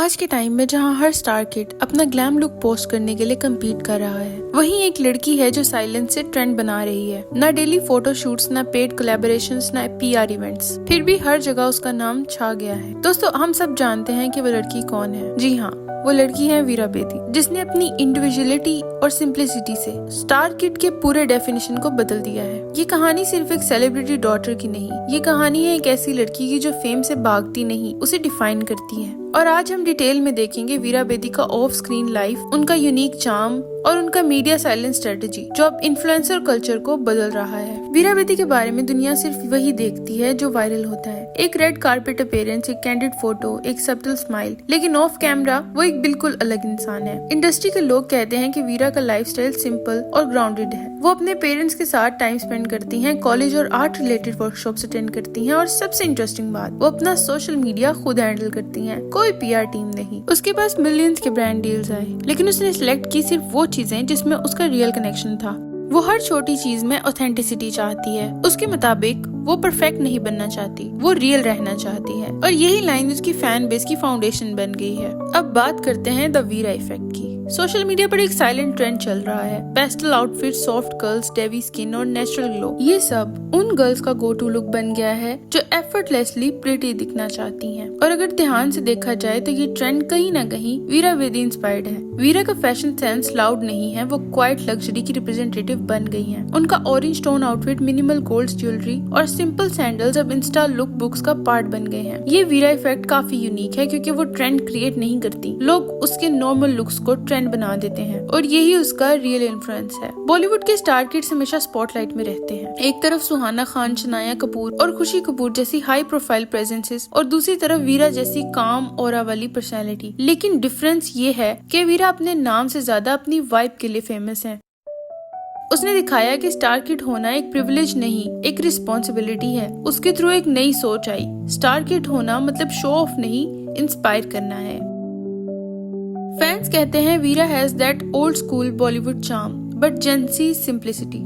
आज के टाइम में जहाँ हर स्टार किड अपना ग्लैम लुक पोस्ट करने के लिए कम्पीट कर रहा है, वहीं एक लड़की है जो साइलेंस से ट्रेंड बना रही है। ना डेली फोटो शूट्स, ना पेड कोलैबोरेशंस, ना PR इवेंट्स, फिर भी हर जगह उसका नाम छा गया है। दोस्तों, हम सब जानते हैं कि वो लड़की कौन है। जी हाँ, वो लड़की है वीरा बेदी, जिसने अपनी इंडिविजुअलिटी और सिंप्लिसिटी से स्टार किड के पूरे डेफिनेशन को बदल दिया है। ये कहानी सिर्फ एक सेलिब्रिटी डॉटर की नहीं, ये कहानी है एक ऐसी लड़की की जो फेम से भागती नहीं, उसे डिफाइन करती है। और आज हम डिटेल में देखेंगे वीरा बेदी का ऑफ स्क्रीन लाइफ, उनका यूनिक चार्म और उनका मीडिया साइलेंस स्ट्रेटेजी जो अब इन्फ्लुएंसर कल्चर को बदल रहा है। वीरा बेदी के बारे में दुनिया सिर्फ वही देखती है जो वायरल होता है। एक रेड कारपेट अपीयरेंस, एक कैंडिड फोटो, एक सब्टल स्माइल, लेकिन ऑफ कैमरा वो एक बिल्कुल अलग इंसान है। इंडस्ट्री के लोग कहते हैं कि वीरा का लाइफस्टाइल सिंपल और ग्राउंडेड है। वो अपने पेरेंट्स के साथ टाइम स्पेंड करती हैं, कॉलेज और आर्ट रिलेटेड वर्कशॉप्स अटेंड करती हैं, और सबसे इंटरेस्टिंग बात, वो अपना सोशल मीडिया खुद हैंडल करती हैं, कोई PR टीम नहीं। उसके पास मिलियंस के ब्रांड डील्स आए, लेकिन उसने सिलेक्ट की सिर्फ वो चीजें जिसमें उसका रियल कनेक्शन था। वो हर छोटी चीज में ऑथेंटिसिटी चाहती है। उसके मुताबिक वो परफेक्ट नहीं बनना चाहती, वो रियल रहना चाहती है, और यही लाइन उसकी फैन बेस की फाउंडेशन बन गई है। अब बात करते हैं द वीरा इफेक्ट की। सोशल मीडिया पर एक साइलेंट ट्रेंड चल रहा है। Pastel outfit, soft curls, dewy skin और नेचुरल ग्लो, ये सब उन गर्ल्स का गो टू लुक बन गया है जो एफर्टलेसली प्रिटी दिखना चाहती हैं। और अगर ध्यान से देखा जाए तो ये ट्रेंड कहीं ना कहीं वीरा बेदी इंस्पायर्ड है। वीरा का फैशन सेंस लाउड नहीं है, वो क्वाइट लग्जरी की रिप्रेजेंटेटिव बन गई है। उनका orange tone outfit, minimal gold jewellery और सिंपल सैंडल्स अब इंस्टा लुक बुक्स का पार्ट बन गए हैं। ये वीरा इफेक्ट काफी यूनिक है क्योंकि वो ट्रेंड क्रिएट नहीं करती, लोग उसके नॉर्मल लुक्स को ट्रेंड बना देते हैं, और यही उसका रियल इन्फ्लुएंस है। बॉलीवुड के स्टार किड्स हमेशा स्पॉटलाइट में रहते हैं। एक तरफ सुहाना खान, शनाया कपूर और खुशी कपूर जैसी हाई प्रोफाइल प्रेजेंसेस, और दूसरी तरफ वीरा जैसी काम ऑरा वाली पर्सनैलिटी। लेकिन डिफरेंस ये है कि वीरा अपने नाम से ज्यादा अपनी वाइब के लिए फेमस है। उसने दिखाया कि स्टार किड होना एक प्रिविलेज नहीं, एक रिस्पॉन्सिबिलिटी है। उसके थ्रू एक नई सोच आई। स्टार किड होना मतलब शो ऑफ नहीं, इंस्पायर करना है। फैंस कहते हैं Veera has that old school Bollywood charm but gen z simplicity.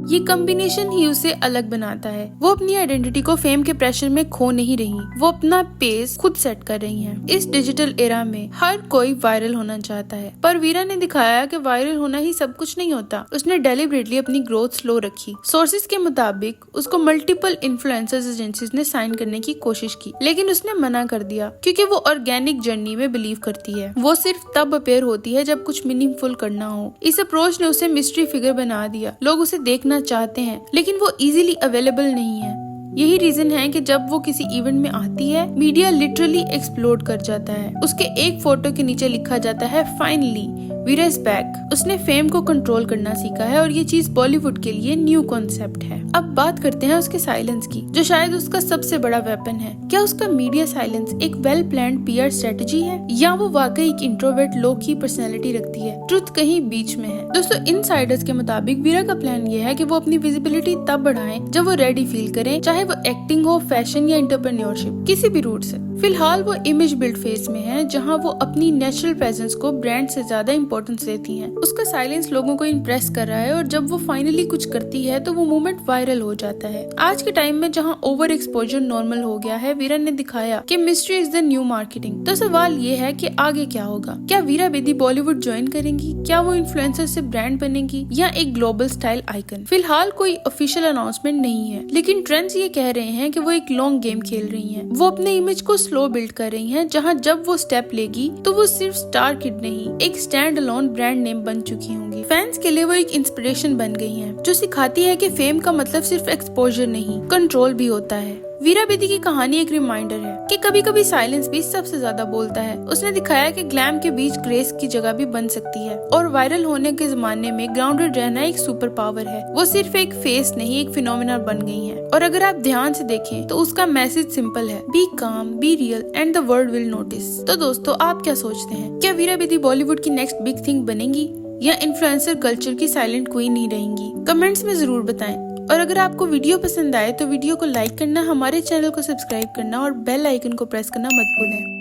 ये कॉम्बिनेशन ही उसे अलग बनाता है। वो अपनी आइडेंटिटी को फेम के प्रेशर में खो नहीं रही, वो अपना पेस खुद सेट कर रही हैं। इस डिजिटल एरा में हर कोई वायरल होना चाहता है, पर वीरा ने दिखाया कि वायरल होना ही सब कुछ नहीं होता। उसने डेलिबरेटली अपनी ग्रोथ स्लो रखी। सोर्सेज के मुताबिक उसको मल्टीपल इन्फ्लुएंसर्स एजेंसीज ने साइन करने की कोशिश की, लेकिन उसने मना कर दिया क्योंकि वो ऑर्गेनिक जर्नी में बिलीव करती है। वो सिर्फ तब अपेयर होती है जब कुछ मीनिंगफुल करना हो। इस अप्रोच ने उसे मिस्ट्री फिगर बना दिया। लोग उसे देखना चाहते हैं, लेकिन वो इजीली अवेलेबल नहीं है। यही रीजन है कि जब वो किसी इवेंट में आती है, मीडिया लिटरली एक्सप्लोड कर जाता है। उसके एक फोटो के नीचे लिखा जाता है, फाइनली वीरा इज बैक। उसने फेम को कंट्रोल करना सीखा है, और ये चीज बॉलीवुड के लिए न्यू कॉन्सेप्ट है। अब बात करते हैं उसके साइलेंस की, जो शायद उसका सबसे बड़ा वेपन है। क्या उसका मीडिया साइलेंस एक वेल प्लान्ड PR स्ट्रेटेजी है, या वो वाकई एक इंट्रोवर्ट लो की पर्सनैलिटी रखती है? ट्रुथ कहीं बीच में है। दोस्तों, इनसाइडर्स के मुताबिक वीरा का प्लान ये है कि वो अपनी विजिबिलिटी तब बढ़ाएं जब वो रेडी फील करें, चाहे वो एक्टिंग हो, फैशन या एंटरप्रेन्योरशिप, किसी भी रूट से। फिलहाल वो इमेज बिल्ड फेज में है, जहां वो अपनी नेचुरल प्रेजेंस को ब्रांड से ज्यादा इंपॉर्टेंस देती हैं। उसका साइलेंस लोगों को इम्प्रेस कर रहा है, और जब वो फाइनली कुछ करती है तो वो मूवमेंट वायरल हो जाता है। आज के टाइम में जहां ओवर एक्सपोजर नॉर्मल हो गया है, वीरा ने दिखाया कि mystery is the new marketing. तो सवाल ये है कि आगे क्या होगा? क्या वीरा बेदी बॉलीवुड ज्वाइन करेंगी? क्या वो इन्फ्लुएंसर से ब्रांड बनेगी, या एक ग्लोबल स्टाइल आइकन? फिलहाल कोई ऑफिशियल अनाउंसमेंट नहीं है, लेकिन ट्रेंड्स ये कह रहे हैं कि वो एक लॉन्ग गेम खेल रही हैं। वो अपने इमेज को स्लो बिल्ड कर रही हैं, जहां जब वो स्टेप लेगी तो वो सिर्फ स्टार किड नहीं, एक स्टैंड अलोन ब्रांड नेम बन चुकी होंगी। फैंस के लिए वो एक इंस्पिरेशन बन गई हैं, जो सिखाती है कि फेम का मतलब सिर्फ एक्सपोजर नहीं, कंट्रोल भी होता है। वीरा बेदी की कहानी एक रिमाइंडर है कि कभी कभी साइलेंस भी सबसे ज्यादा बोलता है। उसने दिखाया कि ग्लैम के बीच ग्रेस की जगह भी बन सकती है, और वायरल होने के जमाने में ग्राउंडेड रहना एक सुपर पावर है। वो सिर्फ एक फेस नहीं, एक फिनोमिना बन गई है। और अगर आप ध्यान से देखें तो उसका मैसेज सिंपल है, बी काम, be real and the world will notice. तो दोस्तों, आप क्या सोचते हैं? क्या वीरा बेदी बॉलीवुड की नेक्स्ट बिग थिंग बनेंगी, या इन्फ्लुएंसर कल्चर की साइलेंट क्वीन ही रहेंगी? कमेंट्स में जरूर बताएं। और अगर आपको वीडियो पसंद आए तो वीडियो को लाइक करना, हमारे चैनल को सब्सक्राइब करना और बेल आइकन को प्रेस करना मत भूलें।